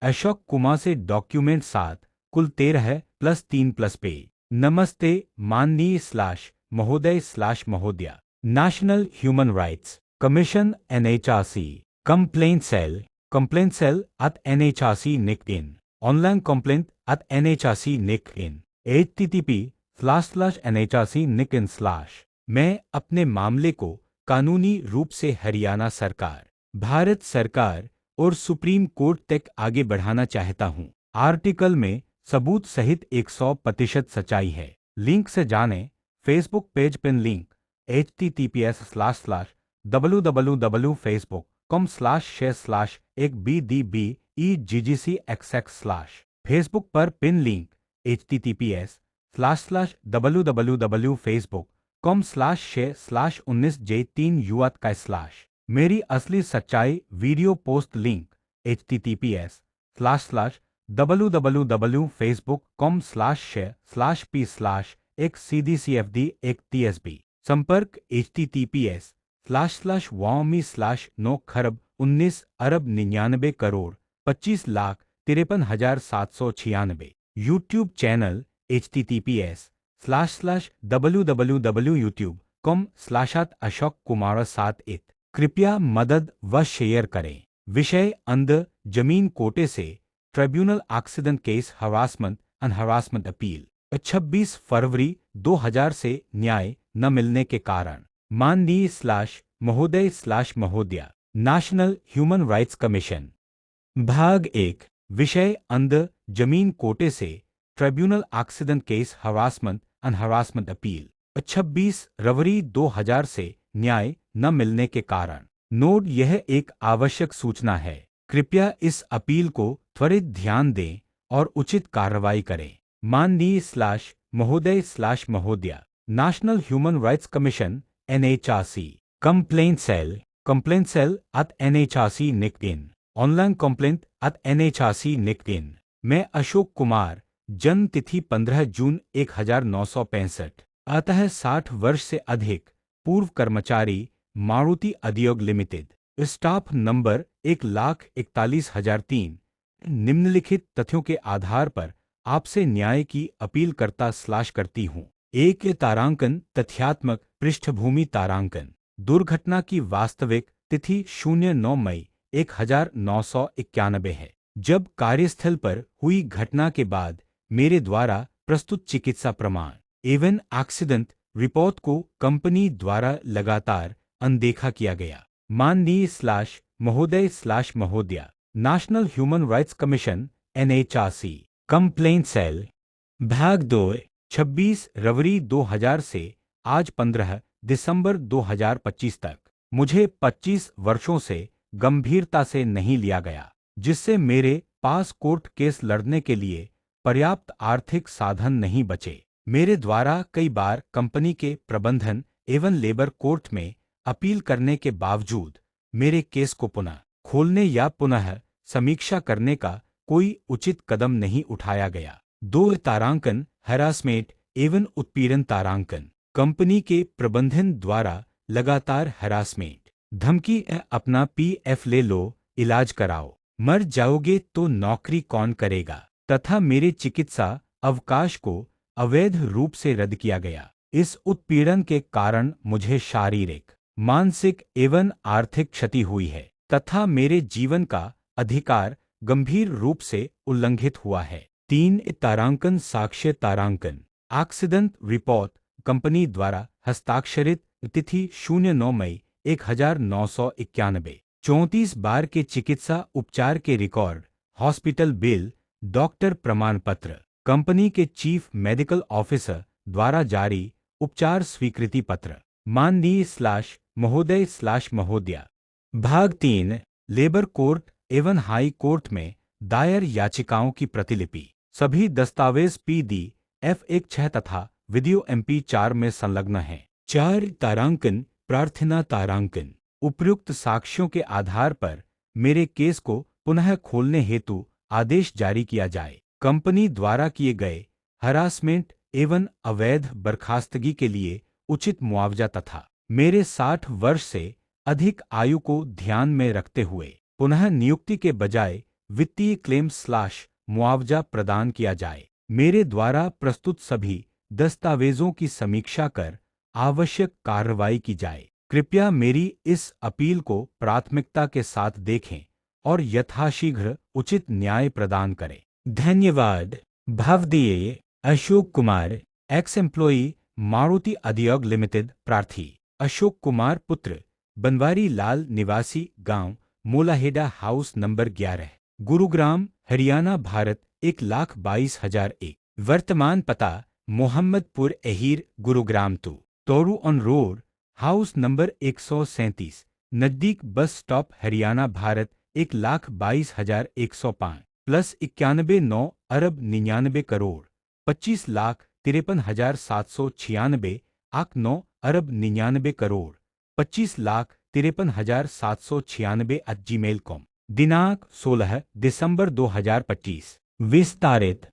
अशोक कुमार से डॉक्यूमेंट 7 कुल 13 plus 3 plus पे। नमस्ते माननीय स्लैश महोदय स्लैश महोदया। National human rights commission NHRC complaint cell at NHRC LinkedIn online complaint at NHRC LinkedIn http://NHRC LinkedIn/ मैं अपने मामले को कानूनी रूप से हरियाणा सरकार, भारत सरकार और सुप्रीम कोर्ट तक आगे बढ़ाना चाहता हूं। आर्टिकल में सबूत सहित 100% सच्चाई है। लिंक से जानें। Facebook page pin link https://www.facebook.com/share/1bdbeggcxx/ Facebook पर पिन लिंक https://www.facebook.com/share/19j3 मेरी असली सच्चाई वीडियो पोस्ट लिंक https://www.facebook.com/share/p/1cdcfd1tsb संपर्क https://9 खरब 19 अरब 99 करोड़ 25,53,796 यूट्यूब चैनल https://www.youtube.com/अशोक कुमार 7 कृपया मदद व शेयर करें। विषय अंध जमीन कोटे से tribunal accident case harassment appeal 26 फरवरी 2000 से न्याय न मिलने के कारण। माननीय स्लैश महोदय स्लैश महोदया। नेशनल ह्यूमन राइट्स कमीशन भाग 1 विषय अंध जमीन कोटे से tribunal accident case harassment appeal 26 फरवरी 2000 से न्याय न मिलने के कारण। नोट यह एक आवश्यक सूचना है। कृपया इस अपील को त्वरित ध्यान दें और उचित कार्रवाई करें। माननीय स्लैश महोदय स्लैश महोदया। National human rights commission NHRC complaint cell at NHRC LinkedIn online complaint at NHRC LinkedIn। मैं अशोक कुमार, जन्म तिथि 15 जून 1965, अतः 60 वर्ष से अधिक, पूर्व कर्मचारी Maruti Udyog limited, staff number 1,41,003। निम्नलिखित तथ्यों के आधार पर आपसे न्याय की अपील करती हूँ। एक तारांकन तथ्यात्मक पृष्ठभूमि तारांकन दुर्घटना की वास्तविक तिथि 09 मई 1991 है, जब कार्यस्थल पर हुई घटना के बाद मेरे द्वारा प्रस्तुत चिकित्सा प्रमाण एवं एक्सीडेंट रिपोर्ट को कंपनी द्वारा लगातार अनदेखा किया गया। माननीय स्लैश महोदय स्लैश महोदया। National human rights commission NHRC complaint cell भाग 2 26 फरवरी 2000 से आज 15 दिसंबर 2025 तक मुझे 25 वर्षों से गंभीरता से नहीं लिया गया, जिससे मेरे पास कोर्ट केस लड़ने के लिए पर्याप्त आर्थिक साधन नहीं बचे। मेरे द्वारा कई बार कंपनी के प्रबंधन एवं लेबर कोर्ट में अपील करने के बावजूद मेरे केस को पुनः खोलने या पुनः समीक्षा करने का कोई उचित कदम नहीं उठाया गया। 2 तारांकन हरासमेंट एवं उत्पीड़न तारांकन कंपनी के प्रबंधन द्वारा लगातार हरासमेंट धमकी अपना PF ले लो, इलाज कराओ, मर जाओगे तो नौकरी कौन करेगा, तथा मेरे चिकित्सा अवकाश को अवैध रूप से रद्द किया गया। इस उत्पीड़न के कारण मुझे शारीरिक, मानसिक एवं आर्थिक क्षति हुई है तथा मेरे जीवन का अधिकार गंभीर रूप से उल्लंघित हुआ है। 3 तारांकन साक्ष्य तारांकन एक्सीडेंट रिपोर्ट कंपनी द्वारा हस्ताक्षरित तिथि 09 मई 1991। 34 बार के चिकित्सा उपचार के रिकॉर्ड, हॉस्पिटल बिल, डॉक्टर प्रमाण पत्र, कंपनी के चीफ मेडिकल ऑफिसर द्वारा जारी उपचार स्वीकृति पत्र। माननीय स्लैश महोदय स्लैश महोदया। भाग 3 लेबर कोर्ट एवं हाई कोर्ट में दायर याचिकाओं की प्रतिलिपि सभी दस्तावेज PDF-1/6 तथा वीडियो MP-4 में संलग्न हैं। 4 तारांकन प्रार्थना तारांकन उपयुक्त साक्ष्यों के आधार पर मेरे केस को पुनः खोलने हेतु आदेश जारी किया जाए। कंपनी द्वारा किए गए हरासमेंट एवं अवैध बर्खास्तगी के लिए उचित मुआवजा तथा मेरे 60 वर्ष से अधिक आयु को ध्यान में रखते हुए पुनः नियुक्ति के बजाय वित्तीय क्लेम स्लैश मुआवजा प्रदान किया जाए। मेरे द्वारा प्रस्तुत सभी दस्तावेजों की समीक्षा कर आवश्यक कार्रवाई की जाए। कृपया मेरी इस अपील को प्राथमिकता के साथ देखें और यथाशीघ्र उचित न्याय प्रदान करें। धन्यवाद। भावदीय Ashok Kumar, x employee, Maruti Udyog limited. प्रार्थी अशोक कुमार पुत्र बनवारी लाल, निवासी गांव मोलाहेडा हाउस नंबर 11, गुरुग्राम, हरियाणा, भारत 1,22,001। वर्तमान पता Mohammadpur Ahir, Gurugram to Tauru on road, house number 137, नजदीक bus stop, Haryana, Bharat 1,22,105 plus 91,9 अरब 99 करोड़ 25,53,796 आक 9 अरब 99 करोड़ 25,53,796 @gmail.com। दिनांक 16 दिसंबर 2025। विस्तारित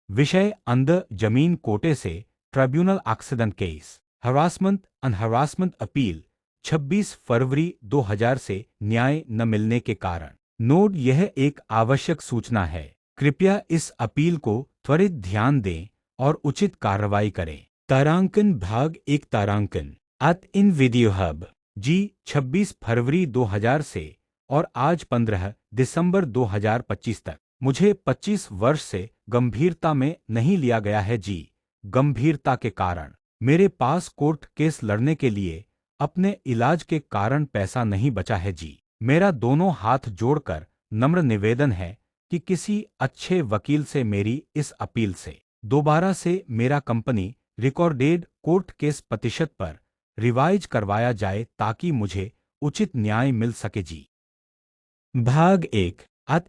विषय अंदर जमीन कोटे से tribunal accident case harassment and harassment appeal 26 फरवरी 2000 से न्याय न मिलने के कारण। नोट, यह एक आवश्यक सूचना है। कृपया इस अपील को त्वरित ध्यान दें और उचित कार्रवाई करें। तारांकन भाग 1 तारांकन इन वीडियो हब जी 26 फरवरी 2000 से और आज 15 दिसंबर 2025 तक मुझे 25 वर्ष से गंभीरता में नहीं लिया गया है जी। गंभीरता के कारण मेरे पास कोर्ट केस लड़ने के लिए अपने इलाज के कारण पैसा नहीं बचा है जी। मेरा दोनों हाथ जोड़कर नम्र निवेदन है कि किसी अच्छे वकील से मेरी इस अपील से दोबारा से मेरा कंपनी रिकॉर्डेड कोर्ट केस प्रतिशत पर रिवाइज करवाया जाए ताकि मुझे उचित न्याय मिल सके जी। भाग 1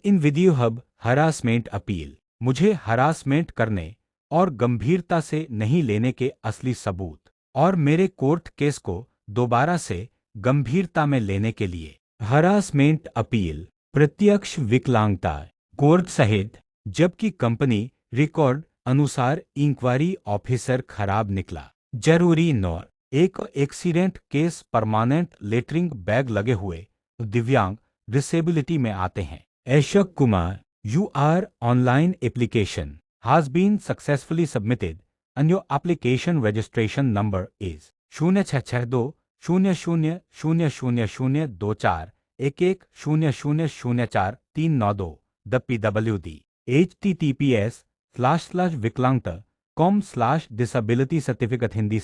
इन वीडियो हब हरासमेंट अपील। मुझे हरासमेंट करने और गंभीरता से नहीं लेने के असली सबूत और मेरे कोर्ट केस को दोबारा से गंभीरता में लेने के लिए हरासमेंट अपील। प्रत्यक्ष विकलांगता कोर्ट सहित, जबकि कंपनी रिकॉर्ड अनुसार इंक्वायरी ऑफिसर खराब निकला। जरूरी नोट, एक accident case permanent lettering bag लगे हुए दिव्यांग डिसेबिलिटी में आते हैं। Ashok Kumar, you are online application has been successfully submitted and your application registration number is 066200002411000439 the PWD https://viklangta.com/disability certificate hindi/।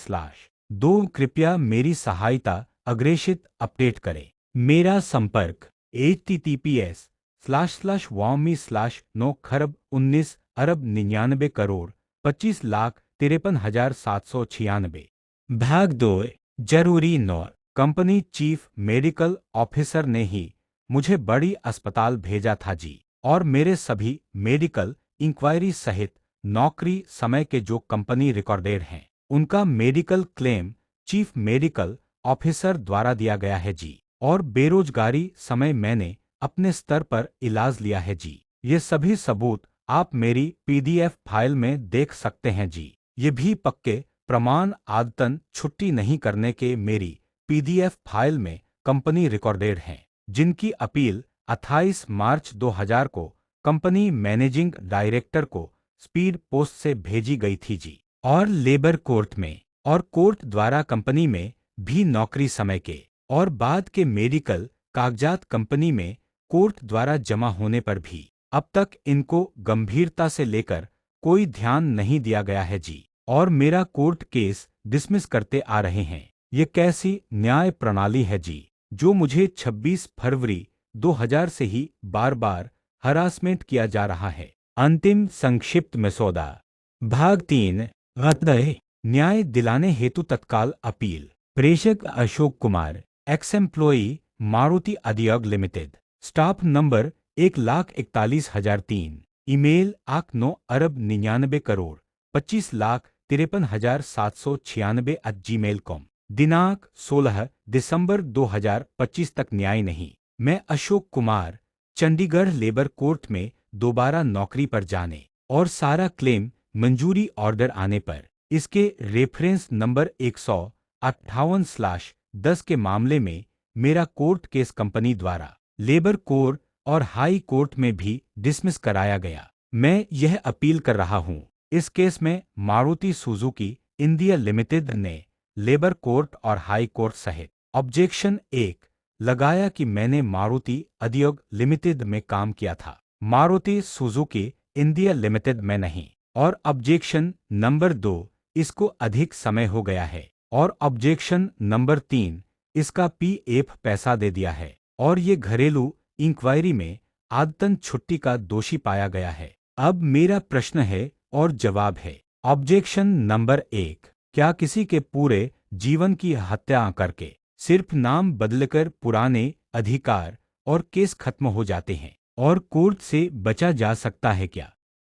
2 कृपया मेरी सहायता अग्रेषित अपडेट करें। मेरा संपर्क https://wami/9 खरब 19 अरब 99 करोड़ 25,53,796। भाग 2 जरूरी note, company chief medical officer ने ही मुझे बड़ी अस्पताल भेजा था जी, और मेरे सभी मेडिकल इंक्वायरी सहित नौकरी समय के जो कंपनी रिकॉर्डेड हैं उनका medical claim chief medical officer द्वारा दिया गया है जी, और बेरोजगारी समय मैंने अपने स्तर पर इलाज लिया है जी। ये सभी सबूत आप मेरी पीडीएफ फाइल में देख सकते हैं जी। ये भी पक्के प्रमाण आदतन छुट्टी नहीं करने के मेरी पीडीएफ फाइल में कंपनी रिकॉर्डेड हैं, जिनकी अपील 28 मार्च 2000 को कंपनी मैनेजिंग डायरेक्टर को स्पीड पोस्ट से भेजी गई थी जी, और लेबर कोर्ट में और कोर्ट द्वारा कंपनी में भी नौकरी समय के और बाद के मेडिकल कागजात कंपनी में कोर्ट द्वारा जमा होने पर भी अब तक इनको गंभीरता से लेकर कोई ध्यान नहीं दिया गया है जी, और मेरा कोर्ट केस डिसमिस करते आ रहे हैं। ये कैसी न्याय प्रणाली है जी, जो मुझे 26 फरवरी 2000 से ही बार बार हरासमेंट किया जा रहा है। अंतिम संक्षिप्त मसौदा। भाग 3 न्याय दिलाने हेतु तत्काल अपील। प्रेषक Ashok Kumar, x employee, Maruti Udyog limited. Staff number 1,41,003। Email आक 9 अरब 99 करोड़ 25,53,796 @gmail.com। दिनांक 16 दिसंबर 2025 तक न्याय नहीं। मैं अशोक कुमार चंडीगढ़ लेबर कोर्ट में दोबारा नौकरी पर जाने और सारा क्लेम मंजूरी ऑर्डर आने पर इसके रेफरेंस नंबर 158/10 के मामले में मेरा कोर्ट केस कंपनी द्वारा लेबर कोड और हाई कोर्ट में भी डिसमिस कराया गया। मैं यह अपील कर रहा हूं। इस केस में मारुति सुजुकी इंडिया लिमिटेड ने लेबर कोर्ट और हाई कोर्ट सहित ऑब्जेक्शन 1 लगाया कि मैंने मारुति उद्योग लिमिटेड में काम किया था, मारुति सुजुकी इंडिया लिमिटेड में नहीं। और ऑब्जेक्शन नंबर 2, इसको अधिक समय हो गया है। और ऑब्जेक्शन नंबर 3, इसका पीएफ पैसा दे दिया है और ये घरेलू इंक्वायरी में आदतन छुट्टी का दोषी पाया गया है। अब मेरा प्रश्न है और जवाब है। ऑब्जेक्शन नंबर 1, क्या किसी के पूरे जीवन की हत्या करके सिर्फ नाम बदलकर पुराने अधिकार और केस खत्म हो जाते हैं और कोर्ट से बचा जा सकता है क्या?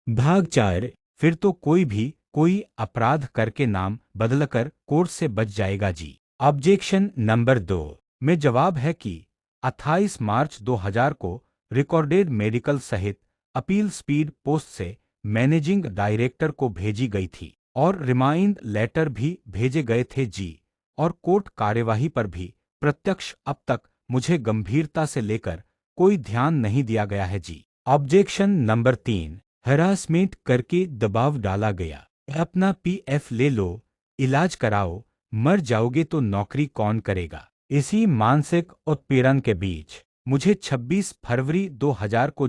भाग 4, फिर तो कोई भी कोई अपराध करके नाम बदलकर कोर्ट से बच जाएगा जी। ऑब्जेक्शन नंबर 2 में जवाब है कि 28 मार्च 2000 को रिकॉर्डेड मेडिकल सहित अपील स्पीड पोस्ट से मैनेजिंग डायरेक्टर को भेजी गई थी और रिमाइंड लेटर भी भेजे गए थे जी। और कोर्ट कार्यवाही पर भी प्रत्यक्ष अब तक मुझे गंभीरता से लेकर कोई ध्यान नहीं दिया गया है जी। ऑब्जेक्शन नंबर 3, हरासमेंट करके दबाव डाला गया। अपना पीएफ ले लो, इलाज कराओ, मर जाओगे तो नौकरी कौन करेगा? इसी मानसिक उत्पीड़न के बीच मुझे 26 फरवरी 2000 को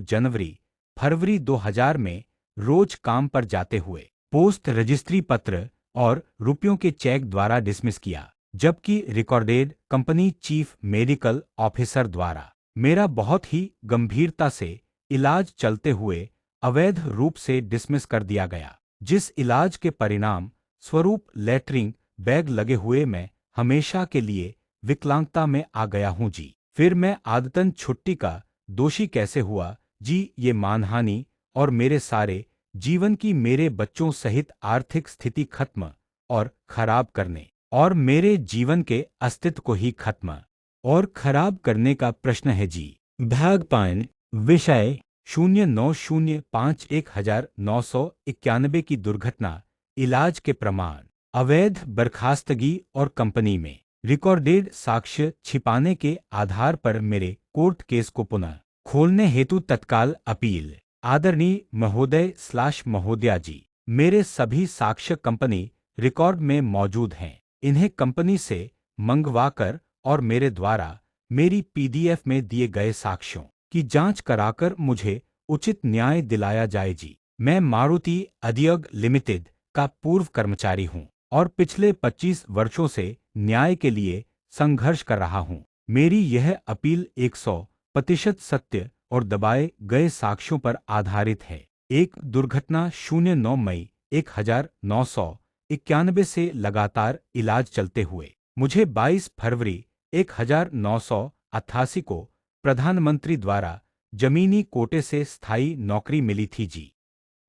फरवरी 2000 में रोज काम पर जाते हुए पोस्ट रजिस्ट्री पत्र और रुपयों के चेक द्वारा डिसमिस किया, जबकि recorded company chief medical officer द्वारा मेरा बहुत ही गंभीरता से इलाज चलते हुए अवैध रूप से डिसमिस कर दिया गया, जिस इलाज के परिणाम स्वरूप लेटरिंग बैग लगे हुए मैं हमेशा के लिए विकलांगता में आ गया हूं जी। फिर मैं आदतन छुट्टी का दोषी कैसे हुआ जी? ये मानहानि और मेरे सारे जीवन की, मेरे बच्चों सहित आर्थिक स्थिति खत्म और खराब करने और मेरे जीवन के अस्तित्व को ही खत्म और खराब करने का प्रश्न है जी। भाग 5, विषय 0905-1991 की दुर्घटना, इलाज के प्रमाण, अवैध बर्खास्तगी और कंपनी में रिकॉर्डेड साक्ष्य छिपाने के आधार पर मेरे कोर्ट केस को पुनः खोलने हेतु तत्काल अपील। आदरणीय महोदय/महोदया जी, मेरे सभी साक्ष्य कंपनी रिकॉर्ड में मौजूद हैं। इन्हें कंपनी से मंगवाकर और मेरे द्वारा मेरी पीडीएफ में दिए गए साक्ष्यों की जांच कराकर मुझे उचित न्याय दिलाया जाए जी। मैं मारुति उद्योग लिमिटेड का पूर्व कर्मचारी हूं और पिछले 25 वर्षों से न्याय के लिए संघर्ष कर रहा हूं। मेरी यह अपील 100% सत्य और दबाए गए साक्ष्यों पर आधारित है। एक दुर्घटना 09 मई 1991 से लगातार इलाज चलते हुए मुझे 22 फरवरी 1988 को प्रधानमंत्री द्वारा जमीनी कोटे से स्थायी नौकरी मिली थी जी।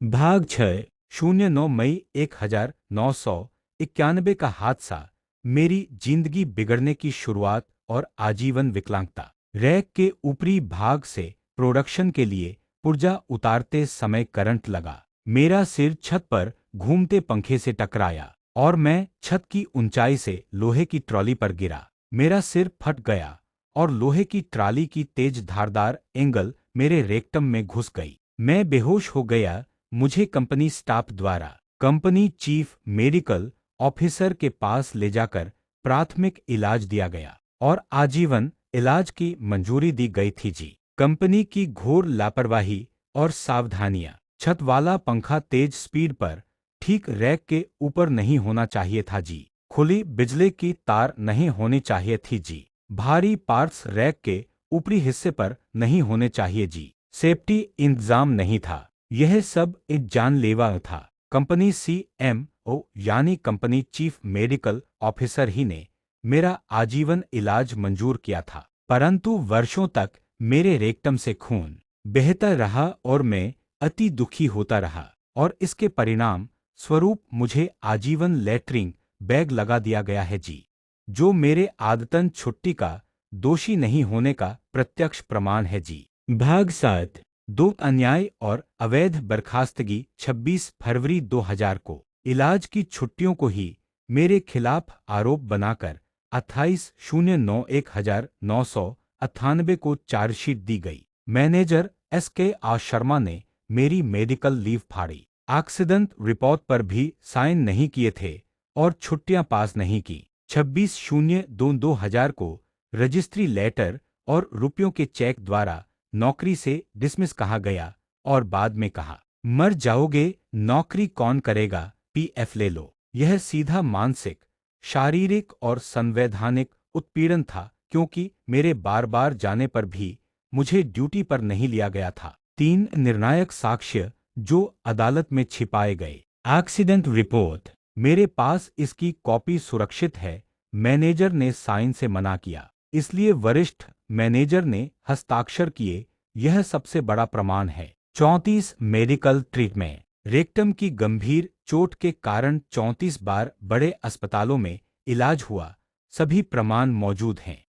भाग 6, 09 मई 1991 का हादसा, मेरी जिंदगी बिगड़ने की शुरुआत और आजीवन विकलांगता। रैक के ऊपरी भाग से प्रोडक्शन के लिए पुर्जा उतारते समय करंट लगा। मेरा सिर छत पर घूमते पंखे से टकराया और मैं छत की ऊंचाई से लोहे की ट्रॉली पर गिरा। मेरा सिर फट गया और लोहे की ट्रॉली की तेज धारदार एंगल मेरे रेक्टम में घुस गई। मैं बेहोश हो गया। मुझे कंपनी स्टाफ द्वारा कंपनी चीफ मेडिकल ऑफिसर के पास ले जाकर प्राथमिक इलाज दिया गया और आजीवन इलाज की मंजूरी दी गई थी जी। कंपनी की घोर लापरवाही और सावधानियां, छत वाला पंखा तेज स्पीड पर ठीक रैक के ऊपर नहीं होना चाहिए था जी। खुली बिजली की तार नहीं होनी चाहिए थी जी। भारी पार्ट्स रैक के ऊपरी हिस्से पर नहीं होने चाहिए जी। सेफ्टी इंतजाम नहीं था। यह सब एक जानलेवा था। कंपनी CMO यानी कंपनी चीफ मेडिकल ऑफिसर ही ने मेरा आजीवन इलाज मंजूर किया था, परंतु वर्षों तक मेरे रेक्टम से खून बहता रहा और मैं अति दुखी होता रहा और इसके परिणाम स्वरूप मुझे आजीवन लेटरिंग बैग लगा दिया गया है जी, जो मेरे आदतन छुट्टी का दोषी नहीं होने का प्रत्यक्ष प्रमाण है जी। भाग 7, 2 अन्याय और अवैध बर्खास्तगी, 26 फरवरी 2000 को इलाज की छुट्टियों को ही मेरे खिलाफ आरोप बनाकर 28/09/1998 को चार्जशीट दी गई। मैनेजर SK शर्मा ने मेरी मेडिकल लीव फाड़ी, एक्सीडेंट रिपोर्ट पर भी साइन नहीं किए थे और छुट्टियां पास नहीं की। 26/02/2000 को रजिस्ट्री लेटर और रुपयों के चेक द्वारा नौकरी से डिसमिस कहा गया और बाद में कहा, मर जाओगे, नौकरी कौन करेगा, PF ले लो। यह सीधा मानसिक, शारीरिक और संवैधानिक उत्पीड़न था क्योंकि मेरे बार बार जाने पर भी मुझे ड्यूटी पर नहीं लिया गया था। 3 निर्णायक साक्ष्य जो अदालत में छिपाए गए। एक्सीडेंट रिपोर्ट, मेरे पास इसकी कॉपी सुरक्षित है। मैनेजर ने साइन से मना किया, इसलिए वरिष्ठ मैनेजर ने हस्ताक्षर किए। यह सबसे बड़ा प्रमाण है। 34 मेडिकल ट्रीटमेंट, रेक्टम की गंभीर चोट के कारण 34 बार बड़े अस्पतालों में इलाज हुआ। सभी प्रमाण मौजूद हैं।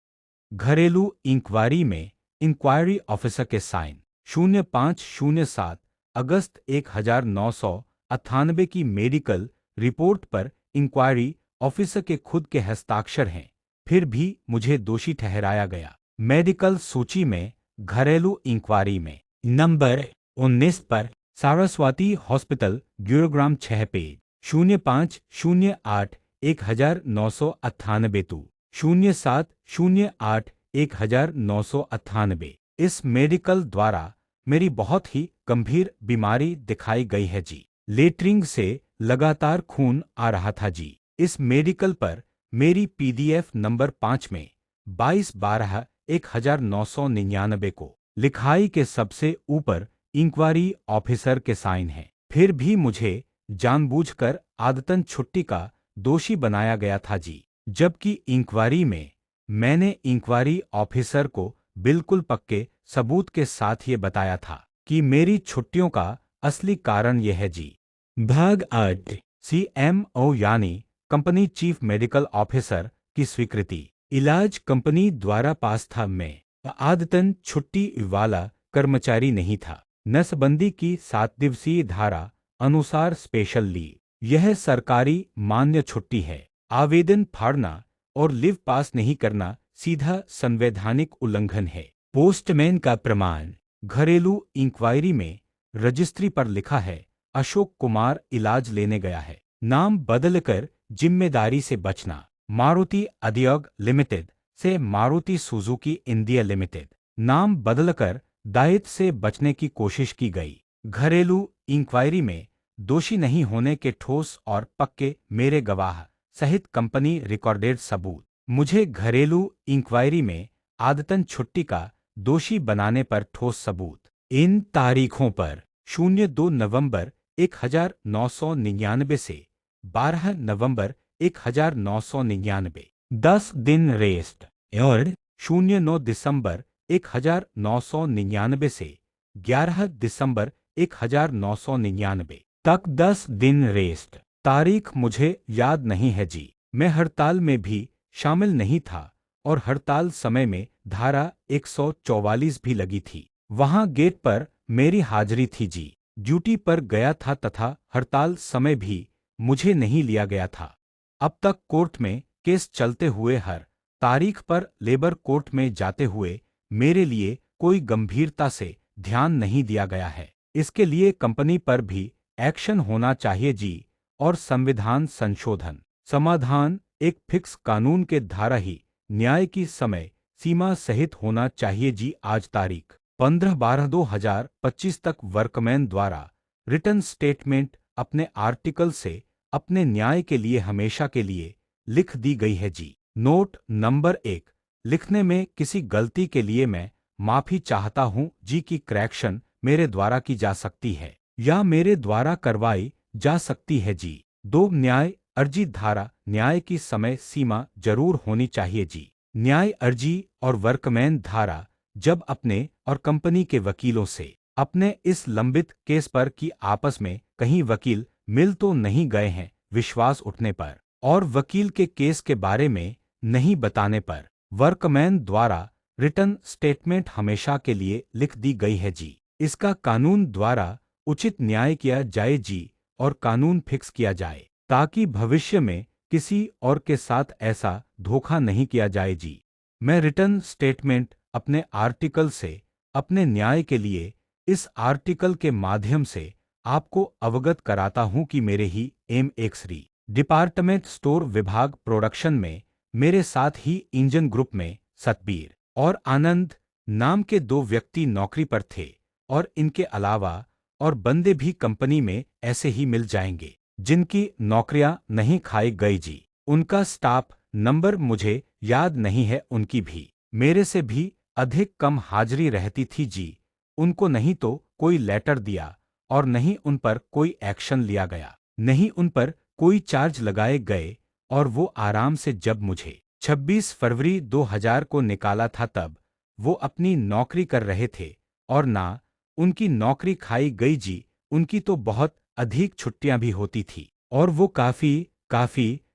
घरेलू इंक्वायरी में इंक्वायरी ऑफिसर के साइन। 0507 अगस्त 1998 की मेडिकल रिपोर्ट पर इंक्वायरी ऑफिसर के खुद के हस्ताक्षर हैं, फिर भी मुझे दोषी ठहराया गया। मेडिकल सूची में घरेलू इंक्वायरी में नंबर 19 पर सारस्वती हॉस्पिटल, गुरुग्राम 6 पेज, 0508 1998 तू 0708 1998। इस मेडिकल द्वारा मेरी बहुत ही गंभीर बीमारी दिखाई गई है जी। लेटरिंग से लगातार खून आ रहा था जी। इस मेडिकल पर मेरी PDF नंबर 5 में 22/12/1999 को लिखाई के सबसे ऊपर इंक्वायरी ऑफिसर के साइन हैं। फिर भी मुझे जानबूझकर आदतन छुट्टी का दोषी बनाया गया था जी, जबकि इंक्वायरी में मैंने इंक्वायरी ऑफिसर को बिल्कुल पक्के सबूत के साथ ये बताया था कि मेरी छुट्टियों का असली कारण यह है जी। भाग 8 CMO यानी कंपनी चीफ मेडिकल ऑफिसर की स्वीकृति। इलाज कंपनी द्वारा पास था। मैं आदतन छुट्टी वाला कर्मचारी नहीं था। नसबंदी की 7 दिवसीय धारा अनुसार स्पेशल लीव, यह सरकारी मान्य छुट्टी है। आवेदन फाड़ना और लीव पास नहीं करना सीधा संवैधानिक उल्लंघन है। पोस्टमैन का प्रमाण, घरेलू इंक्वायरी में रजिस्ट्री पर लिखा है अशोक कुमार इलाज लेने गया है। नाम बदलकर जिम्मेदारी से बचना, मारुति उद्योग लिमिटेड से मारुति सुजुकी इंडिया लिमिटेड। नाम बदलकर दायित्व से बचने की कोशिश की गई। घरेलू इंक्वायरी में दोषी नहीं होने के ठोस और पक्के मेरे गवाह सहित कंपनी रिकॉर्डेड सबूत। मुझे घरेलू इंक्वायरी में आदतन छुट्टी का दोषी बनाने पर ठोस सबूत। इन तारीखों पर 02 नवंबर 1999 से 12 नवंबर 1999 10 दिन रेस्ट और 09 दिसंबर 1999 से 11 दिसंबर 1999 तक 10 दिन रेस्ट। तारीख मुझे याद नहीं है जी। मैं हड़ताल में भी शामिल नहीं था और हड़ताल समय में धारा 144 भी लगी थी। वहां गेट पर मेरी हाजिरी थी जी। ड्यूटी पर गया था तथा हड़ताल समय भी मुझे नहीं लिया गया था। अब तक कोर्ट में केस चलते हुए हर तारीख पर लेबर कोर्ट में जाते हुए मेरे लिए कोई गंभीरता से ध्यान नहीं दिया गया है। इसके लिए कंपनी पर भी एक्शन होना चाहिए जी। और संविधान संशोधन समाधान एक फिक्स कानून के धारा ही न्याय की समय सीमा सहित होना चाहिए जी। आज तारीख 15/12/2025 तक वर्कमैन द्वारा रिटर्न स्टेटमेंट अपने आर्टिकल से अपने न्याय के लिए हमेशा के लिए लिख दी गई है जी। नोट नंबर 1, लिखने में किसी गलती के लिए मैं माफी चाहता हूं जी की करेक्शन मेरे द्वारा की जा सकती है या मेरे द्वारा करवाई जा सकती है जी। 2 न्याय अर्जी धारा न्याय की समय सीमा जरूर होनी चाहिए जी। न्याय अर्जी और वर्कमैन धारा जब अपने और कंपनी के वकीलों से अपने इस लंबित केस पर कि आपस में कहीं वकील मिल तो नहीं गए हैं विश्वास उठने पर और वकील के केस के बारे में नहीं बताने पर वर्कमैन द्वारा रिटर्न स्टेटमेंट हमेशा के लिए लिख दी गई है जी। इसका कानून द्वारा उचित न्याय किया जाए जी और कानून फिक्स किया जाए ताकि भविष्य में किसी और के साथ ऐसा धोखा नहीं किया जाए जी। मैं रिटर्न स्टेटमेंट अपने आर्टिकल से अपने न्याय के लिए इस आर्टिकल के माध्यम से आपको अवगत कराता हूं कि मेरे ही M-X-री डिपार्टमेंट स्टोर विभाग प्रोडक्शन में मेरे साथ ही इंजन ग्रुप में सतबीर और आनंद नाम के 2 व्यक्ति नौकरी पर थे और इनके अलावा और बंदे भी कंपनी में ऐसे ही मिल जाएंगे जिनकी नौकरियां नहीं खाई गई जी। उनका स्टाफ नंबर मुझे याद नहीं है, उनकी भी मेरे से भी अधिक कम हाजिरी रहती थी जी। उनको नहीं तो कोई लेटर दिया और नहीं उन पर कोई एक्शन लिया गया, नहीं उन पर कोई चार्ज लगाए गए और वो आराम से जब मुझे 26 फरवरी 2000 को निकाला था तब वो अपनी नौकरी कर रहे थे और ना उनकी नौकरी खाई गई जी। उनकी तो बहुत अधिक छुट्टियां भी होती थी और वो काफी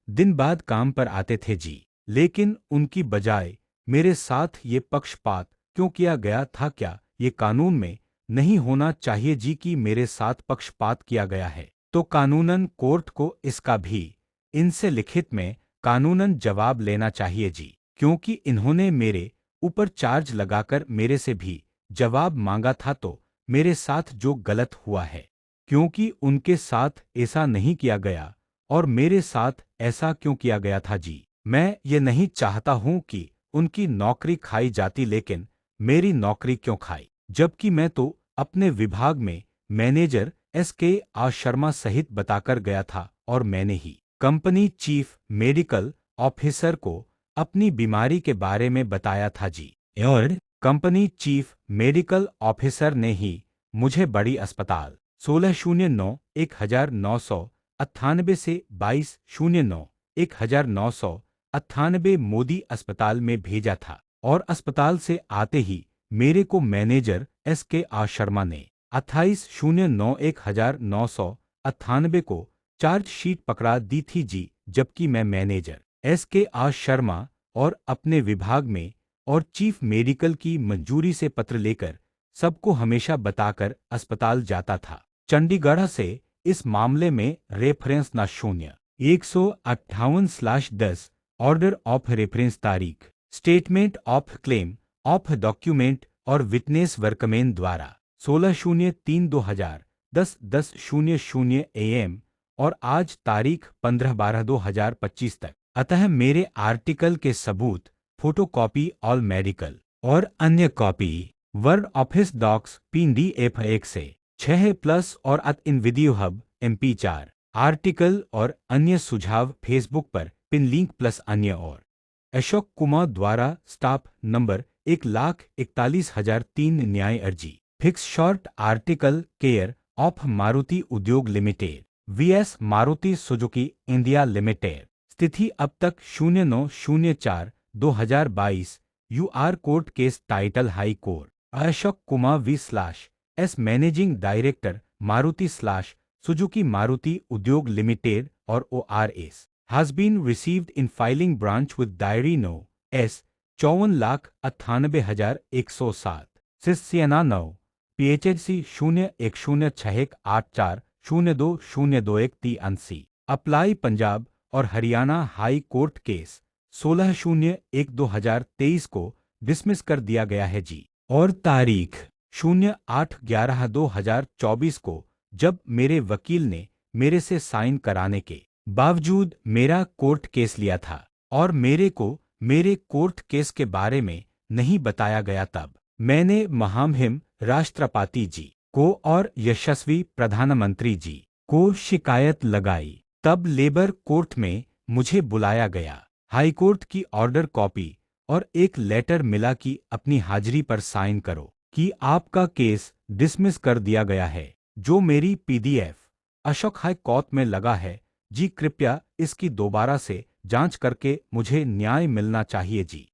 दिन बाद काम पर आते थे जी। लेकिन उनकी बजाय मेरे साथ ये पक्षपात क्यों किया गया था? क्या ये कानून में नहीं होना चाहिए जी कि मेरे साथ पक्षपात किया गया है? तो कानूनन कोर्ट को इसका भी इनसे लिखित में कानूनन जवाब लेना चाहिए जी, क्योंकि इन्होंने मेरे ऊपर चार्ज लगाकर मेरे से भी जवाब मांगा था। तो मेरे साथ जो गलत हुआ है, क्योंकि उनके साथ ऐसा नहीं किया गया और मेरे साथ ऐसा क्यों किया गया था जी? मैं ये नहीं चाहता हूं कि उनकी नौकरी खाई जाती, लेकिन मेरी नौकरी क्यों खाई? जबकि मैं तो अपने विभाग में मैनेजर SK शर्मा सहित बताकर गया था और मैंने ही कंपनी चीफ मेडिकल ऑफिसर को अपनी बीमारी के बारे में बताया था जी। और कंपनी चीफ मेडिकल ऑफिसर ने ही मुझे बड़ी अस्पताल 16/09/1998 से 22/09/1998 मोदी अस्पताल में भेजा था और अस्पताल से आते ही मेरे को मैनेजर SK शर्मा ने 28/09/1998 को चार्जशीट पकड़ा दी थी जी। जबकि मैं मैनेजर SK शर्मा और अपने विभाग में और चीफ मेडिकल की मंजूरी से पत्र लेकर सबको हमेशा बताकर अस्पताल जाता था। चंडीगढ़ से इस मामले में रेफरेंस न 0158/10 ऑर्डर ऑफ रेफरेंस तारीख statement of claim of document और विटनेस वर्कमैन द्वारा 16/03/2010 10:00 AM और आज तारीख 15/12/2025 तक। अतः मेरे आर्टिकल के सबूत फोटोकॉपी ऑल मेडिकल और अन्य copy word office docs PDF1 से 6+ और अत इन वीडियो हब MP4 आर्टिकल और अन्य सुझाव फेसबुक पर पिन लिंक प्लस अन्य और अशोक कुमार द्वारा स्टाफ नंबर 1,41,003 न्याय अर्जी fix short article care of Maruti Udyog limited VS Maruti Suzuki India limited. स्थिति अब तक 09/04/2022 UR court case title high court Ashok Kumar V/S managing director Maruti Suzuki Maruti Udyog limited और ORS has been received in filing branch with diary no S 54,98,107 सिस्सियाना 9 PHC 010618402021 apply Punjab और Haryana high court case 16/01/2023 को dismiss कर दिया गया है जी। और तारीख 08/11/2024 को जब मेरे वकील ने मेरे से साइन कराने के बावजूद मेरा कोर्ट केस लिया था और मेरे को मेरे कोर्ट केस के बारे में नहीं बताया गया, तब मैंने महामहिम राष्ट्रपति जी को और यशस्वी प्रधानमंत्री जी को शिकायत लगाई। तब लेबर कोर्ट में मुझे बुलाया गया। हाईकोर्ट की ऑर्डर कॉपी और एक लेटर मिला कि अपनी हाजिरी पर साइन करो कि आपका केस डिसमिस कर दिया गया है, जो मेरी PDF अशोक हाई कोर्ट में लगा है जी। कृपया इसकी दोबारा से जांच करके मुझे न्याय मिलना चाहिए जी।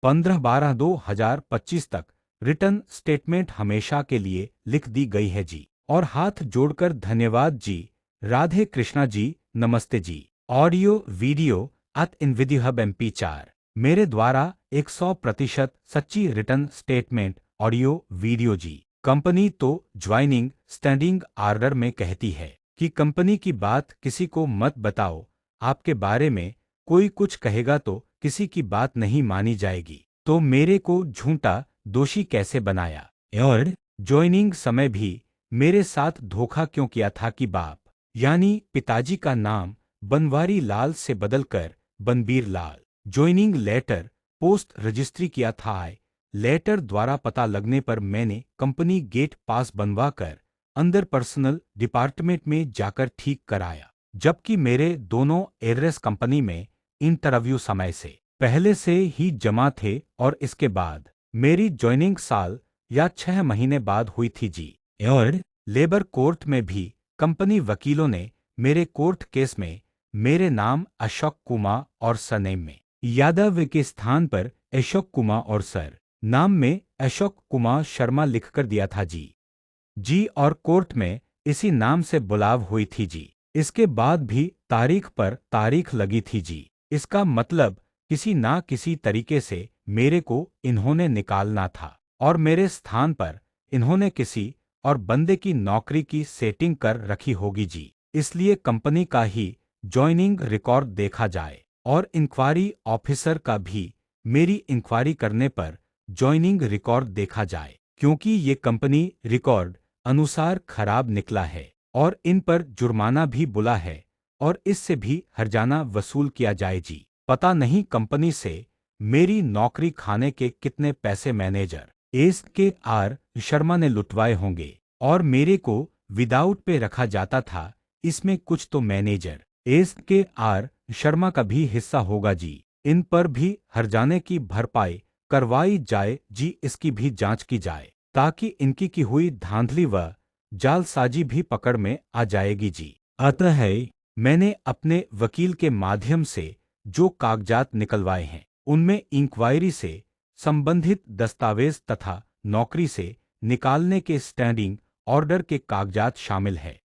15/12/2025 तक रिटर्न स्टेटमेंट हमेशा के लिए लिख दी गई है जी। और हाथ जोड़कर धन्यवाद जी। राधे कृष्णा जी, नमस्ते जी। ऑडियो वीडियो अत इन विधि हब MP4 मेरे द्वारा 100% सच्ची रिटर्न स्टेटमेंट ऑडियो वीडियो जी। कंपनी तो ज्वाइनिंग स्टैंडिंग ऑर्डर में कहती है कि कंपनी की बात किसी को मत बताओ, आपके बारे में कोई कुछ कहेगा तो किसी की बात नहीं मानी जाएगी। तो मेरे को झूठा दोषी कैसे बनाया? और ज्वाइनिंग समय भी मेरे साथ धोखा क्यों किया था कि बाप यानी पिताजी का नाम बनवारी लाल से बदलकर बनबीर लाल ज्वाइनिंग लेटर पोस्ट रजिस्ट्री किया था। लेटर द्वारा पता लगने पर मैंने कंपनी गेट पास बनवाकर अंदर पर्सनल डिपार्टमेंट में जाकर ठीक कराया, जबकि मेरे दोनों एड्रेस कंपनी में इंटरव्यू समय से पहले से ही जमा थे और इसके बाद मेरी ज्वाइनिंग साल या 6 महीने बाद हुई थी जी। और लेबर कोर्ट में भी कंपनी वकीलों ने मेरे कोर्ट केस में मेरे नाम अशोक कुमार और सरनेम में यादव के स्थान पर अशोक कुमार और सर नाम में अशोक कुमार शर्मा लिखकर दिया था जी और कोर्ट में इसी नाम से बुलाव हुई थी जी। इसके बाद भी तारीख पर तारीख लगी थी जी। इसका मतलब किसी ना किसी तरीके से मेरे को इन्होंने निकालना था और मेरे स्थान पर इन्होंने किसी और बंदे की नौकरी की सेटिंग कर रखी होगी जी। इसलिए कंपनी का ही ज्वाइनिंग रिकॉर्ड देखा जाए और इंक्वायरी ऑफिसर का भी मेरी इंक्वायरी करने पर ज्वाइनिंग रिकॉर्ड देखा जाए, क्योंकि ये कंपनी रिकॉर्ड अनुसार खराब निकला है और इन पर जुर्माना भी बुला है और इससे भी हर्जाना वसूल किया जाए जी। पता नहीं कंपनी से मेरी नौकरी खाने के कितने पैसे मैनेजर SKR शर्मा ने लुटवाए होंगे और मेरे को विदाउट पे रखा जाता था। इसमें कुछ तो मैनेजर SKR शर्मा का भी हिस्सा होगा जी। इन पर भी हर्जाने की भरपाई करवाई जाए जी, इसकी भी जांच की जाए ताकि इनकी की हुई धांधली व जालसाजी भी पकड़ में आ जाएगी जी। अतः मैंने अपने वकील के माध्यम से जो कागजात निकलवाए हैं उनमें इंक्वायरी से संबंधित दस्तावेज तथा नौकरी से निकालने के स्टैंडिंग ऑर्डर के कागजात शामिल है।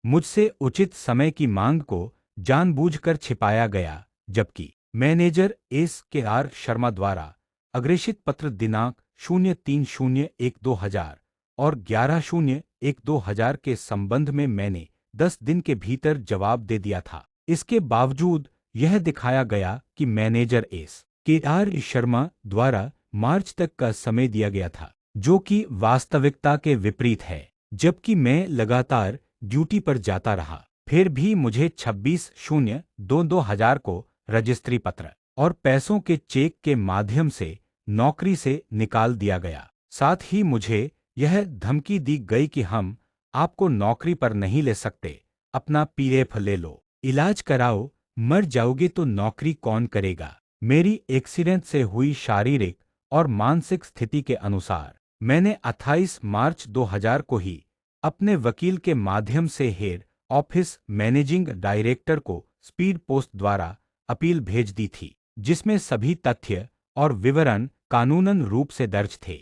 मुझसे उचित समय की मांग को जानबूझकर छिपाया गया, जबकि मैनेजर SKR शर्मा द्वारा अग्रेषित पत्र दिनांक 03/01/2000 और 11/01/2000 के संबंध में मैंने 10 दिन के भीतर जवाब दे दिया था। इसके बावजूद यह दिखाया गया कि मैनेजर SKR शर्मा द्वारा मार्च तक का समय दिया गया था, जो कि वास्तविकता के विपरीत है। जबकि मैं लगातार ड्यूटी पर जाता रहा, फिर भी मुझे 26/02/2000 को रजिस्ट्री पत्र और पैसों के चेक के माध्यम से नौकरी से निकाल दिया गया। साथ ही मुझे यह धमकी दी गई कि हम आपको नौकरी पर नहीं ले सकते, अपना PF ले लो, इलाज कराओ, मर जाओगे तो नौकरी कौन करेगा। मेरी एक्सीडेंट से हुई शारीरिक और मानसिक स्थिति के अनुसार मैंने 28 मार्च 2000 को ही अपने वकील के माध्यम से हेड ऑफिस मैनेजिंग डायरेक्टर को स्पीड पोस्ट द्वारा अपील भेज दी थी, जिसमें सभी तथ्य और विवरण कानूनन रूप से दर्ज थे।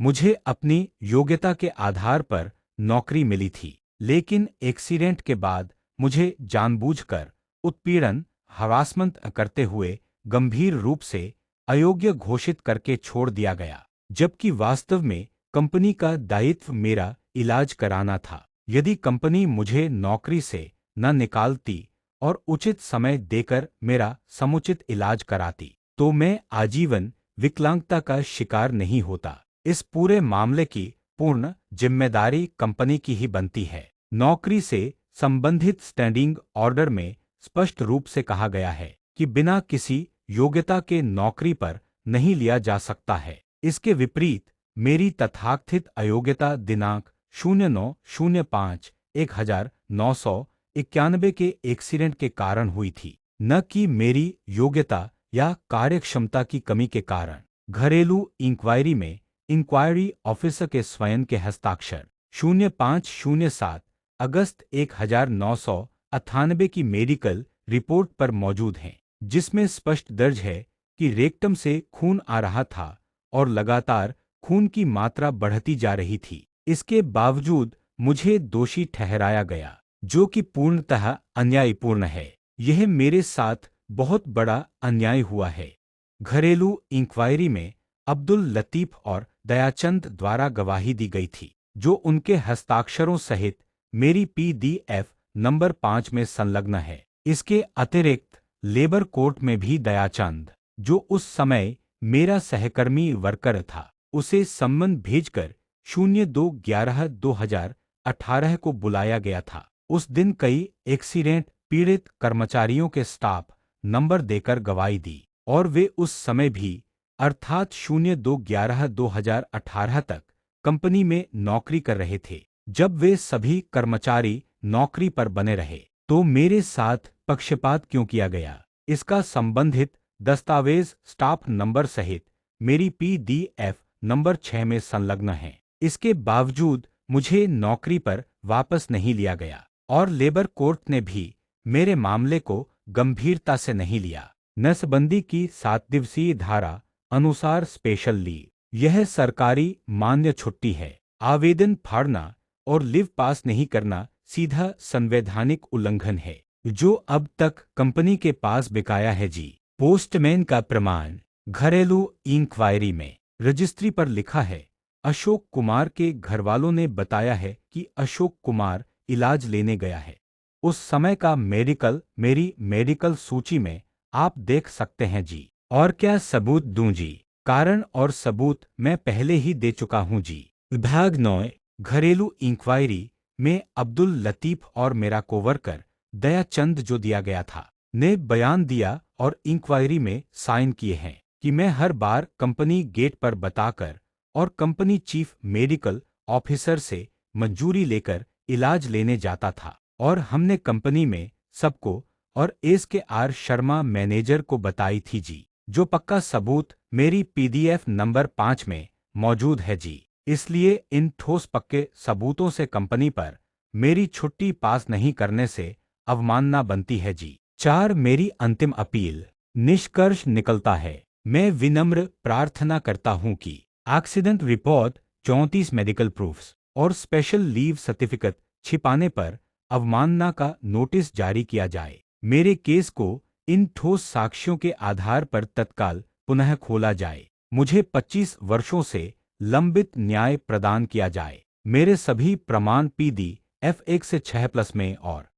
मुझे अपनी योग्यता के आधार पर नौकरी मिली थी, लेकिन एक्सीडेंट के बाद मुझे जानबूझकर उत्पीड़न हरासमेंट करते हुए गंभीर रूप से अयोग्य घोषित करके छोड़ दिया गया, जबकि वास्तव में कंपनी का दायित्व मेरा इलाज कराना था। यदि कंपनी मुझे नौकरी से न निकालती और उचित समय देकर मेरा समुचित इलाज कराती, तो मैं आजीवन विकलांगता का शिकार नहीं होता। इस पूरे मामले की पूर्ण जिम्मेदारी कंपनी की ही बनती है। नौकरी से संबंधित स्टैंडिंग ऑर्डर में स्पष्ट रूप से कहा गया है कि बिना किसी योग्यता के नौकरी पर नहीं लिया जा सकता है। इसके विपरीत मेरी तथाकथित अयोग्यता दिनांक 09/05/1991 के एक्सीडेंट के कारण हुई थी, न कि मेरी योग्यता या कार्यक्षमता की कमी के कारण। घरेलू इंक्वायरी में इंक्वायरी ऑफिसर के स्वयं के हस्ताक्षर 05/07 अगस्त 1998 की मेडिकल रिपोर्ट पर मौजूद हैं, जिसमें स्पष्ट दर्ज है कि रेक्टम से खून आ रहा था और लगातार खून की मात्रा बढ़ती जा रही थी। इसके बावजूद मुझे दोषी ठहराया गया, जो कि पूर्णतः अन्यायपूर्ण है। यह मेरे साथ बहुत बड़ा अन्याय हुआ है। घरेलू इंक्वायरी में अब्दुल लतीफ और दयाचंद द्वारा गवाही दी गई थी, जो उनके हस्ताक्षरों सहित मेरी PDF नंबर 5 में संलग्न है। इसके अतिरिक्त लेबर कोर्ट में भी दयाचंद, जो उस समय मेरा सहकर्मी वर्कर था, उसे सम्मन भेजकर 02/11/2018 को बुलाया गया था। उस दिन कई एक्सीडेंट पीड़ित कर्मचारियों के स्टाफ नंबर देकर गवाही दी और वे उस समय भी अर्थात 02/11/2018 तक कंपनी में नौकरी कर रहे थे। जब वे सभी कर्मचारी नौकरी पर बने रहे तो मेरे साथ पक्षपात क्यों किया गया? इसका संबंधित दस्तावेज स्टाफ नंबर सहित मेरी PDF नंबर 6 में संलग्न है। इसके बावजूद मुझे नौकरी पर वापस नहीं लिया गया और लेबर कोर्ट ने भी मेरे मामले को गंभीरता से नहीं लिया। नसबंदी की 7 दिवसीय धारा अनुसार स्पेशल लीव यह सरकारी मान्य छुट्टी है। आवेदन फाड़ना और लीव पास नहीं करना सीधा संवैधानिक उल्लंघन है जो अब तक कंपनी के पास बकाया है जी। पोस्टमैन का प्रमाण घरेलू इंक्वायरी में रजिस्ट्री पर लिखा है। अशोक कुमार के घरवालों ने बताया है कि अशोक कुमार इलाज लेने गया है। उस समय का मेडिकल मेरी मेडिकल सूची में आप देख सकते हैं जी। और क्या सबूत दूं जी? कारण और सबूत मैं पहले ही दे चुका हूं जी। विभाग 9 घरेलू इंक्वायरी में अब्दुल लतीफ और मेरा कोवर्कर दयाचंद जो दिया गया था ने बयान दिया और इंक्वायरी में साइन किए हैं कि मैं हर बार कंपनी गेट पर बताकर और कंपनी चीफ मेडिकल ऑफिसर से मंजूरी लेकर इलाज लेने जाता था और हमने कंपनी में सबको और SKR शर्मा मैनेजर को बताई थी जी। जो पक्का सबूत मेरी PDF नंबर 5 में मौजूद है जी। इसलिए इन ठोस पक्के सबूतों से कंपनी पर मेरी छुट्टी पास नहीं करने से अवमानना बनती है जी। 4 मेरी अंतिम अपील निष्कर्ष निकलता है। मैं विनम्र प्रार्थना करता हूं कि एक्सीडेंट रिपोर्ट 34 मेडिकल प्रूफ्स और स्पेशल लीव सर्टिफिकेट छिपाने पर अवमानना का नोटिस जारी किया जाए। मेरे केस को इन ठोस साक्ष्यों के आधार पर तत्काल पुनः खोला जाए। मुझे 25 वर्षों से लंबित न्याय प्रदान किया जाए। मेरे सभी प्रमाण PDF 1 से 6+ में और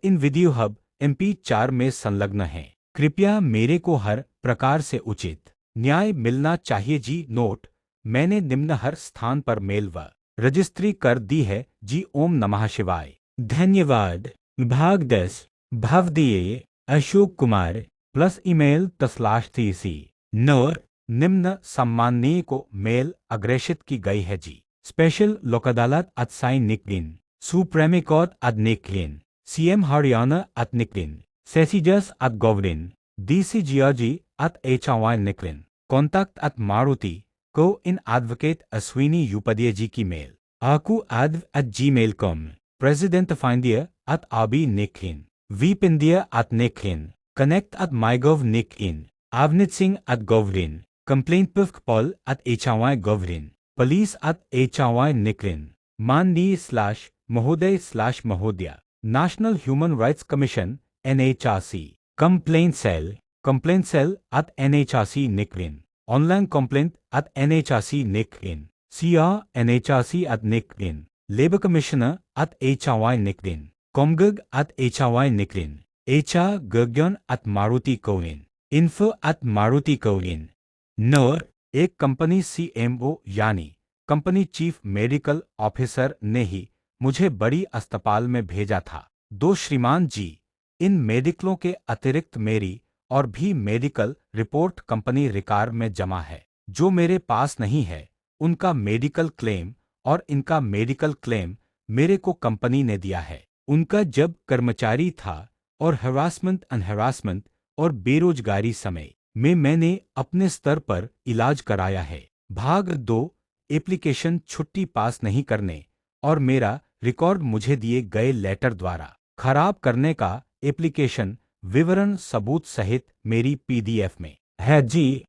इन वीडियो हब MP4 में संलग्न हैं। कृपया मेरे को हर प्रकार से उचित न्याय मिलना चाहिए जी। नोट: मैंने निम्न हर स्थान पर मेल व रजिस्ट्री कर दी है जी। ओम नमः शिवाय। धन्यवाद। विभाग 10 भवदीय Ashok Kumar + email /TC note: निम्न सम्माननीय को मेल अग्रेषित की गई है जी। स्पेशल लोक अदालत साइन निकलिन सुप्रीम कोर्ट निकलिन CM हरियाणा निकलिन सेसिजस गवर्निन DC जियाजी HY निकलिन कॉन्टैक्ट मारुति को इन एडवोकेट अश्विनी उपाध्याय जी की mail aku@gmail.com president of India @abi निकलिन वीपिंडिया निकलिन कनेक्ट @mygov निकलिन avnit सिंह @govrin कंप्लेंट पुफ पॉल HY govrin पुलिस HY निकलिन माननीय /महोदय /महोदया national human rights commission NHRC complaint cell @NHRC निकलिन ऑनलाइन कंप्लेंट @NHRC निकलिन CR NHRC निकलिन labour commissioner HY निकलिन कॉमगग HY निकलिन HR गगन मारुति कोविन info मारुति कोविन नोट: एक कंपनी CMO यानी कंपनी चीफ मेडिकल ऑफिसर ने ही मुझे बड़ी अस्पताल में भेजा था। 2 श्रीमान जी, इन मेडिकलों के अतिरिक्त मेरी और भी मेडिकल रिपोर्ट कंपनी रिकॉर्ड में जमा है। जो मेरे पास नहीं है उनका मेडिकल क्लेम और इनका मेडिकल क्लेम मेरे को कंपनी ने दिया है। उनका जब कर्मचारी था और हरासमेंट और बेरोजगारी समय में मैंने अपने स्तर पर इलाज कराया है। भाग 2 एप्लीकेशन छुट्टी पास नहीं करने और मेरा रिकॉर्ड मुझे दिए गए लेटर द्वारा खराब करने का एप्लीकेशन विवरण सबूत सहित मेरी PDF में है जी।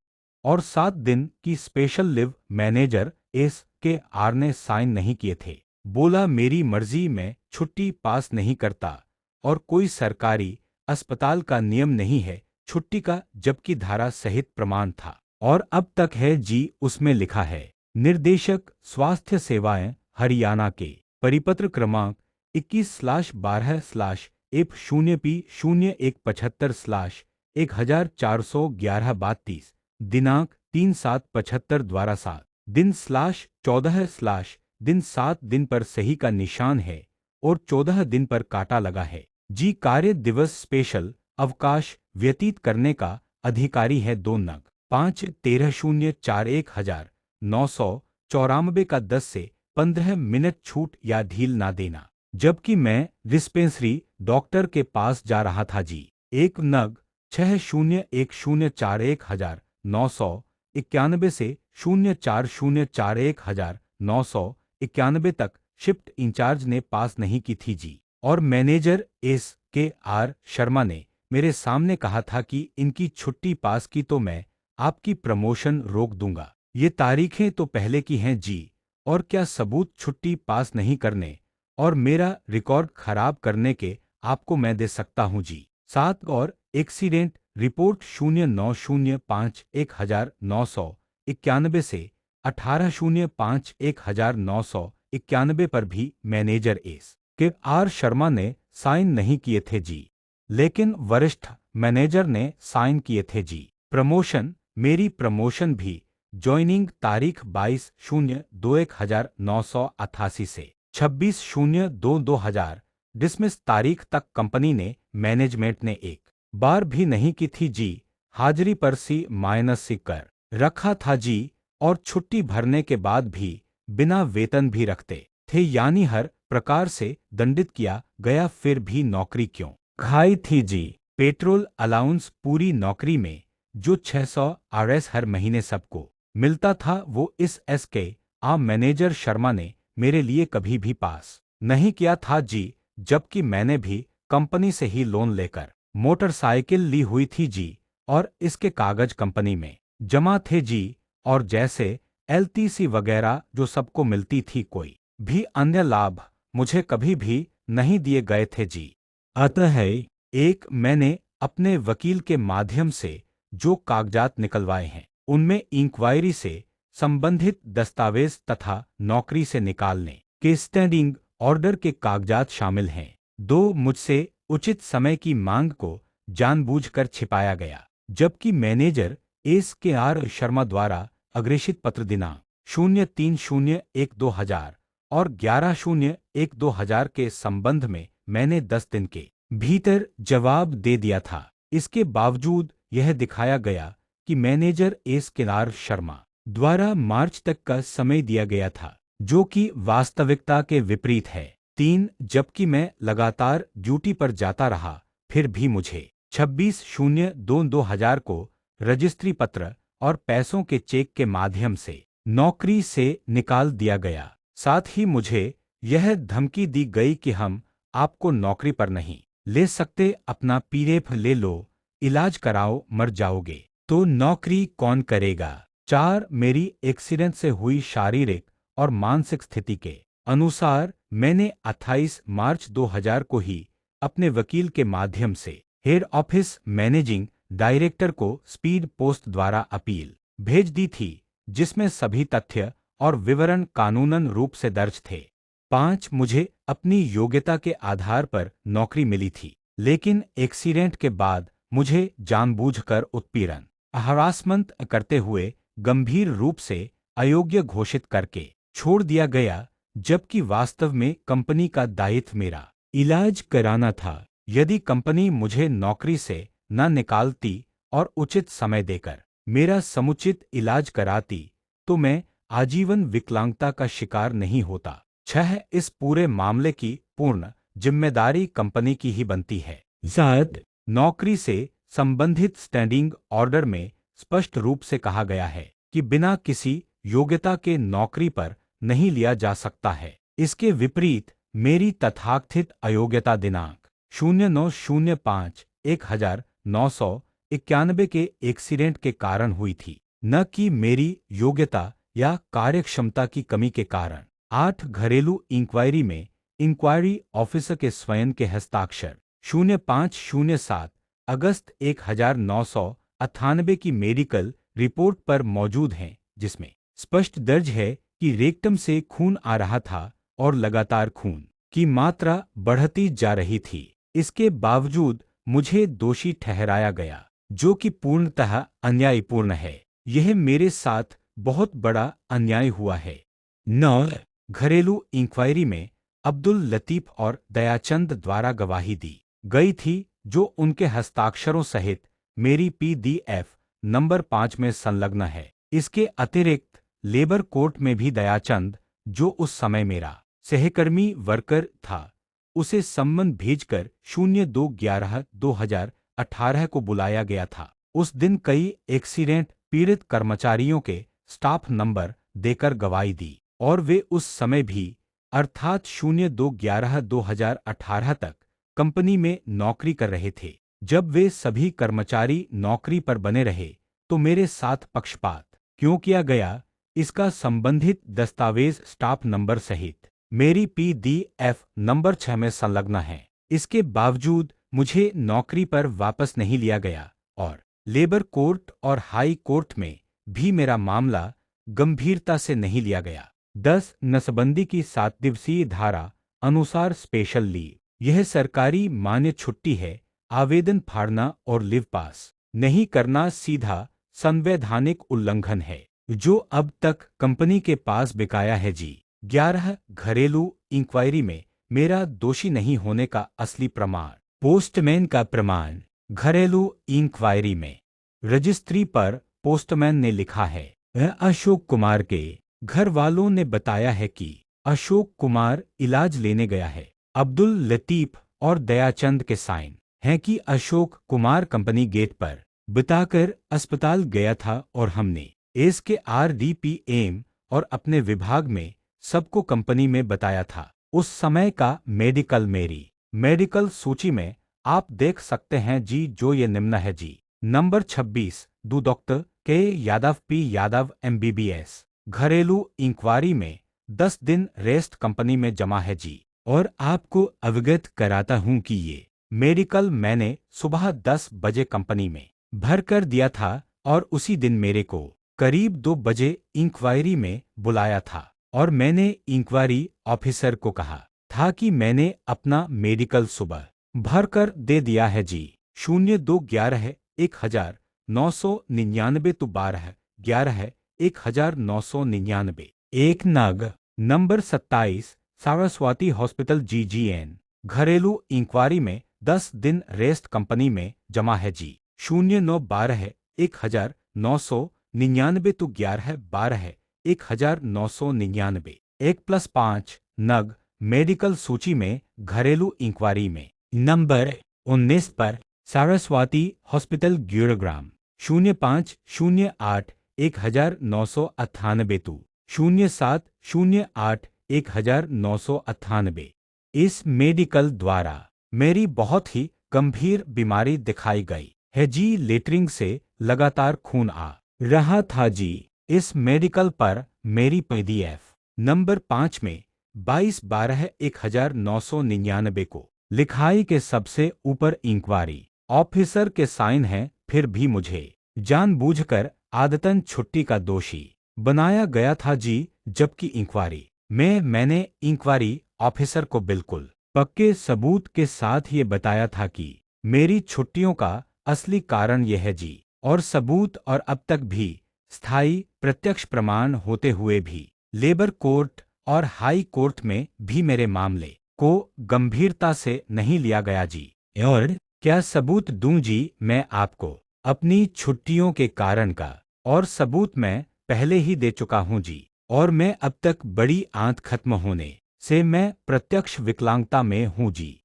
और 7 दिन की स्पेशल लीव मैनेजर SKR ने साइन नहीं किए थे। बोला मेरी मर्जी में छुट्टी पास नहीं करता और कोई सरकारी अस्पताल का नियम नहीं है छुट्टी का, जबकि धारा सहित प्रमाण था और अब तक है जी। उसमें लिखा है निर्देशक स्वास्थ्य सेवाएं हरियाणा के परिपत्र क्रमांक 21/12/F0P0175/1411 दिनांक 3/7/75 द्वारा 7 दिन/14/दिन 7 दिन पर सही का निशान है और 14 दिन पर काटा लगा है। जी कार्य दिवस स्पेशल अवकाश व्यतीत करने का अधिकारी है 2 नग 5/13/04/1994 का 10 से 15 मिनट छूट या ढील ना देना। जबकि मैं डिस्पेंसरी डॉक्टर के पास जा रहा था जी। 1 नग 6/01/04/1991 से 04/04/1991 तक शिफ्ट इंचार्ज ने पास नहीं की थी जी। और मैनेजर S.K.R. शर्मा ने मेरे सामने कहा था कि इनकी छुट्टी पास की तो मैं आपकी प्रमोशन रोक दूंगा। ये तारीखें तो पहले की हैं जी। और क्या सबूत छुट्टी पास नहीं करने और मेरा रिकॉर्ड खराब करने के आपको मैं दे सकता हूं जी। 7 और एक्सीडेंट रिपोर्ट 0905/1991 से 18/05/1991 पर भी मैनेजर S.K.R. शर्मा ने साइन नहीं किए थे जी। लेकिन वरिष्ठ मैनेजर ने साइन किए थे जी। प्रमोशन मेरी प्रमोशन भी ज्वाइनिंग तारीख 22/02/1988 से 26/02/2000 डिसमिस तारीख तक कंपनी ने मैनेजमेंट ने एक बार भी नहीं की थी जी। हाजिरी पर C-C कर रखा था जी। और छुट्टी भरने के बाद भी बिना वेतन भी रखते थे, यानी हर प्रकार से दंडित किया गया, फिर भी नौकरी क्यों खाई थी जी। पेट्रोल अलाउंस पूरी नौकरी में जो 600 RS हर महीने सबको मिलता था वो इस S.K.R. मैनेजर शर्मा ने मेरे लिए कभी भी पास नहीं किया था जी। जबकि मैंने भी कंपनी से ही लोन लेकर मोटरसाइकिल ली हुई थी जी। और इसके कागज कंपनी में जमा थे जी। और जैसे LTC वगैरह जो सबको मिलती थी, कोई भी अन्य लाभ मुझे कभी भी नहीं दिए गए थे जी। अतः एक मैंने अपने वकील के माध्यम से जो कागजात निकलवाए हैं उनमें इंक्वायरी से संबंधित दस्तावेज तथा नौकरी से निकालने के स्टैंडिंग ऑर्डर के कागजात शामिल हैं। 2 मुझसे उचित समय की मांग को जानबूझकर छिपाया गया। जबकि मैनेजर S.K.R. शर्मा द्वारा अग्रेषित पत्र दिनांक 03/01/2000 और 11/01/2000 के संबंध में मैंने 10 दिन के भीतर जवाब दे दिया था। इसके बावजूद यह दिखाया गया कि मैनेजर S.K.R. शर्मा द्वारा मार्च तक का समय दिया गया था, जो कि वास्तविकता के विपरीत है। 3 जबकि मैं लगातार ड्यूटी पर जाता रहा, फिर भी मुझे 26/02/2000 को रजिस्ट्री पत्र और पैसों के चेक के माध्यम से नौकरी से निकाल दिया गया। साथ ही मुझे यह धमकी दी गई कि हम आपको नौकरी पर नहीं ले सकते, अपना PF ले लो, इलाज कराओ, मर जाओगे तो नौकरी कौन करेगा। 4 मेरी एक्सीडेंट से हुई शारीरिक और मानसिक स्थिति के अनुसार मैंने 28 मार्च 2000 को ही अपने वकील के माध्यम से हेड ऑफिस मैनेजिंग डायरेक्टर को स्पीड पोस्ट द्वारा अपील भेज दी थी, जिसमें सभी तथ्य और विवरण कानूनन रूप से दर्ज थे। 5 मुझे अपनी योग्यता के आधार पर नौकरी मिली थी, लेकिन एक्सीडेंट के बाद मुझे जानबूझकर उत्पीड़न हरासमेंट करते हुए गंभीर रूप से अयोग्य घोषित करके छोड़ दिया गया, जबकि वास्तव में कंपनी का दायित्व मेरा इलाज कराना था। यदि कंपनी मुझे नौकरी से न निकालती और उचित समय देकर मेरा समुचित इलाज कराती तो मैं आजीवन विकलांगता का शिकार नहीं होता। 6 इस पूरे मामले की पूर्ण जिम्मेदारी कंपनी की ही बनती है। 7 नौकरी से संबंधित स्टैंडिंग ऑर्डर में स्पष्ट रूप से कहा गया है कि बिना किसी योग्यता के नौकरी पर नहीं लिया जा सकता है। इसके विपरीत मेरी तथाकथित अयोग्यता दिनांक 09/05/1991 के एक्सीडेंट के कारण हुई थी, न कि मेरी योग्यता या कार्यक्षमता की कमी के कारण। 8 घरेलू इंक्वायरी में इंक्वायरी ऑफिसर के स्वयं के हस्ताक्षर 05/07 अगस्त 1998 की मेडिकल रिपोर्ट पर मौजूद हैं, जिसमें स्पष्ट दर्ज है कि रेक्टम से खून आ रहा था और लगातार खून की मात्रा बढ़ती जा रही थी। इसके बावजूद मुझे दोषी ठहराया गया, जो कि पूर्णतः अन्यायपूर्ण है। यह मेरे साथ बहुत बड़ा अन्याय हुआ है। 9 घरेलू इंक्वायरी में अब्दुल लतीफ और दयाचंद द्वारा गवाही दी गई थी, जो उनके हस्ताक्षरों सहित मेरी PDF नंबर 5 में संलग्न है। इसके अतिरिक्त लेबर कोर्ट में भी दयाचंद, जो उस समय मेरा सहकर्मी वर्कर था, उसे सम्मन भेजकर 02/11/2018 को बुलाया गया था। उस दिन कई एक्सीडेंट पीड़ित कर्मचारियों के स्टाफ नंबर देकर गवाही दी और वे उस समय भी अर्थात 02/11/2018 तक कंपनी में नौकरी कर रहे थे। जब वे सभी कर्मचारी नौकरी पर बने रहे तो मेरे साथ पक्षपात क्यों किया गया, इसका संबंधित दस्तावेज स्टाफ नंबर सहित मेरी PDF नंबर 6 में संलग्न है। इसके बावजूद मुझे नौकरी पर वापस नहीं लिया गया और लेबर कोर्ट और हाई कोर्ट में भी मेरा मामला गंभीरता से नहीं लिया गया। 10 नसबंदी की 7 दिवसीय धारा अनुसार स्पेशल लीव, यह सरकारी मान्य छुट्टी है। आवेदन फाड़ना और लीव पास नहीं करना सीधा संवैधानिक उल्लंघन है, जो अब तक कंपनी के पास बिकाया है जी। 11 घरेलू इंक्वायरी में मेरा दोषी नहीं होने का असली प्रमाण, पोस्टमैन का प्रमाण। घरेलू इंक्वायरी में रजिस्ट्री पर पोस्टमैन ने लिखा है, अशोक कुमार के घर वालों ने बताया है कि अशोक कुमार इलाज लेने गया है। अब्दुल लतीफ और दयाचंद के साइन हैं कि अशोक कुमार कंपनी गेट पर बिताकर अस्पताल गया था और हमने इसके RDPM और अपने विभाग में सबको कंपनी में बताया था। उस समय का मेडिकल मेरी मेडिकल सूची में आप देख सकते हैं जी, जो ये निम्न है जी। नंबर 26 दो डॉक्टर के यादव P यादव MBBS। घरेलू इंक्वायरी में 10 दिन रेस्ट कंपनी में जमा है जी, और आपको अवगत कराता हूं कि ये मेडिकल मैंने सुबह 10 बजे कंपनी में भर कर दिया था और उसी दिन मेरे को करीब 2 बजे इंक्वायरी में बुलाया था और मैंने इंक्वायरी ऑफिसर को कहा था कि मैंने अपना मेडिकल सुबह भर कर दे दिया है जी। 02/11/1999 तो 12/11/1999। एक नग नंबर 27 सारस्वती हॉस्पिटल GGN। घरेलू इंक्वायरी में 10 दिन रेस्ट कंपनी में जमा है जी। 09/12/1999 तो 11/12/1999। 1+5 नग मेडिकल सूची में घरेलू इंक्वायरी में नंबर 19 पर सारस्वती हॉस्पिटल गुरुग्राम 05/08/1998 तो 07/08/1998। इस मेडिकल द्वारा मेरी बहुत ही गंभीर बीमारी दिखाई गई है जी। लेटरिंग से लगातार खून आ रहा था जी। इस मेडिकल पर मेरी PDF नंबर 5 में 22/12/1999 को लिखाई के सबसे ऊपर इंक्वायरी ऑफिसर के साइन हैं। फिर भी मुझे जानबूझकर आदतन छुट्टी का दोषी बनाया गया था जी, जबकि इंक्वायरी में मैंने इंक्वायरी ऑफिसर को बिल्कुल पक्के सबूत के साथ ये बताया था कि मेरी छुट्टियों का असली कारण यह है जी, और सबूत और अब तक भी स्थायी प्रत्यक्ष प्रमाण होते हुए भी लेबर कोर्ट और हाई कोर्ट में भी मेरे मामले को गंभीरता से नहीं लिया गया जी। और क्या सबूत दूं जी? मैं आपको अपनी छुट्टियों के कारण का और सबूत मैं पहले ही दे चुका हूं जी, और मैं अब तक बड़ी आंत खत्म होने से मैं प्रत्यक्ष विकलांगता में हूं जी।